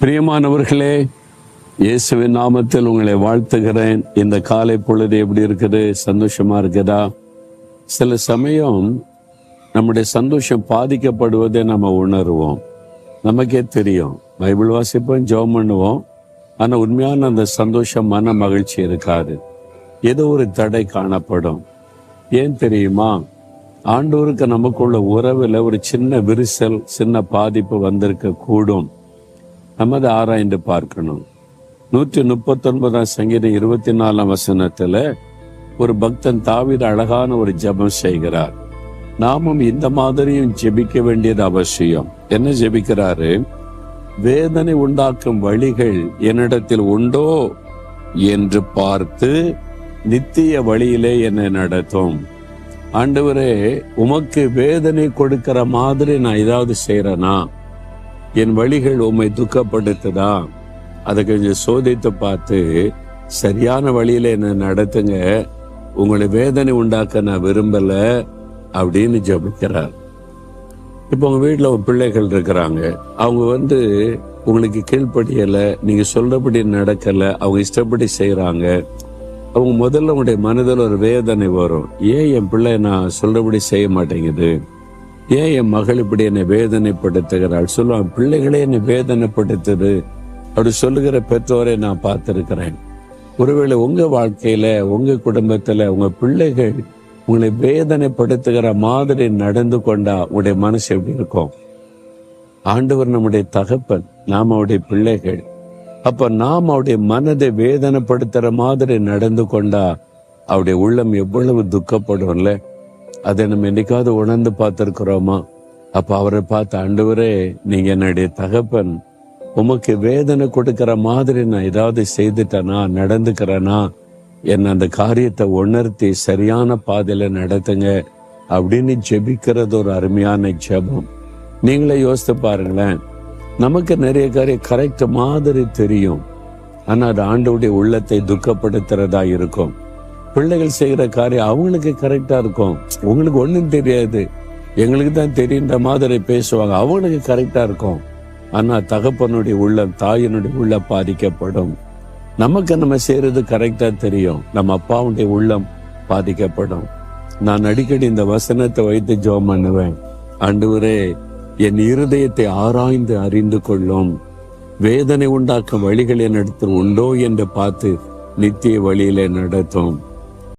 பிரியமானவர்களே, இயேசுவின் நாமத்தில் உங்களை வாழ்த்துகிறேன். இந்த காலை பொழுது எப்படி இருக்குது? சந்தோஷமா இருக்குதா? சில சமயம் நம்முடைய சந்தோஷம் பாதிக்கப்படுவதை நம்ம உணர்வோம். நமக்கே தெரியும். பைபிள் வாசிப்போம், ஜெபம் பண்ணுவோம். ஆனா உண்மையான அந்த சந்தோஷம், மன மகிழ்ச்சி இருக்காது. ஏதோ ஒரு தடை காணப்படும். ஏன் தெரியுமா? ஆண்டவருக்கு நமக்குள்ள உறவுல ஒரு சின்ன விரிசல், சின்ன பாதிப்பு வந்திருக்க கூடும். நம்ம அதை ஆராய்ந்து பார்க்கணும். 139 சங்கீதம் 24 ஒரு பக்தன் தாவீது அழகான ஒரு ஜெபம் செய்கிறார். நாமும் இந்த மாதிரியும் ஜெபிக்க வேண்டியது அவசியம். என்ன ஜெபிக்கிறாரு? வேதனை உண்டாக்கும் வழிகள் என்னிடத்தில் உண்டோ என்று பார்த்து நித்திய வழியிலே என்னை நடத்தும். ஆண்டவரே, உமக்கு வேதனை கொடுக்கிற மாதிரி நான் ஏதாவது செய்யறேனா? என் வழிகள் உம்மை துக்கப்படுத்துதா? அதை கொஞ்சம் சோதித்து பார்த்து சரியான வழியில என்ன நடத்துங்க. உங்களை வேதனை உண்டாக்க நான் விரும்பல அப்படின்னு ஜெபிக்கிறார். இப்போ உங்க வீட்டுல பிள்ளைகள் இருக்கிறாங்க. அவங்க உங்களுக்கு கீழ்ப்படியல, நீங்க சொல்றபடி நடக்கல, அவங்க இஷ்டப்படி செய்யறாங்க. அவங்க முதல்ல உங்களுடைய மனதில் ஒரு வேதனை வரும். ஏன் என் பிள்ளை நான் சொல்றபடி செய்ய மாட்டேங்குது? ஏன் என் மகள் இப்படி என்னை வேதனைப்படுத்துகிறாள்? சொல்லுவான், பிள்ளைகளே என்னை வேதனைப்படுத்துது அப்படி சொல்லுகிற பெற்றோரை நான் பார்த்திருக்கிறேன். ஒருவேளை உங்க வாழ்க்கையில, உங்க குடும்பத்துல உங்க பிள்ளைகள் உங்களை வேதனைப்படுத்துகிற மாதிரி நடந்து கொண்டா உங்களுடைய மனசு எப்படி இருக்கும்? ஆண்டவர் நம்முடைய தகப்பன், நாம் அவருடைய பிள்ளைகள். அப்ப நாம் அவருடைய மனதை வேதனைப்படுத்துற மாதிரி நடந்து கொண்டா அவருடைய உள்ளம் எவ்வளவு துக்கப்படும்ல. அதை நம்ம என்னைக்காவது உணர்ந்து பார்த்திருக்கிறோமா? அப்ப அவரை பார்த்து, ஆண்டவரே, நீங்க என்னுடைய தகப்பன், உமக்கு வேதனை கொடுக்கிற மாதிரி நான் ஏதாவது செய்துட்டேனா, நடந்துக்கிறேனா? என்ன அந்த காரியத்தை உணர்த்தி சரியான பாதையில நடத்துங்க அப்படின்னு ஜெபிக்கிறது ஒரு அருமையான ஜெபம். நீங்களே யோசித்து பாருங்களேன். நமக்கு நிறைய காரியம் கரெக்ட் மாதிரி தெரியும், ஆனா அது ஆண்டவருடைய உள்ளத்தை துக்கப்படுத்துறதா இருக்கும். பிள்ளைகள் செய்கிற காரியம் அவங்களுக்கு கரெக்டா இருக்கும், உங்களுக்கு ஒண்ணும் தெரியாது, எங்களுக்கு தான் தெரியுன்ற மாதிரி பேசுவாங்க, அவங்களுக்கு கரெக்டா இருக்கும். ஆனா தகப்பனுடைய உள்ளம், தாயினுடைய உள்ளம் பாதிக்கப்படும். நமக்கு நம்ம செய்யறது கரெக்டா தெரியும், நம்ம அப்பாவுடைய உள்ளம் பாதிக்கப்படும். நான் அடிக்கடி இந்த வசனத்தை வைத்து ஜெபம் பண்ணுவேன். ஆண்டவரே, என் இருதயத்தை ஆராய்ந்து அறிந்து கொள்ளும். வேதனை உண்டாக்கும் வழிகள் என்னிடத்தில் உண்டோ என்று பார்த்து நித்திய வழியிலே நடத்தும்.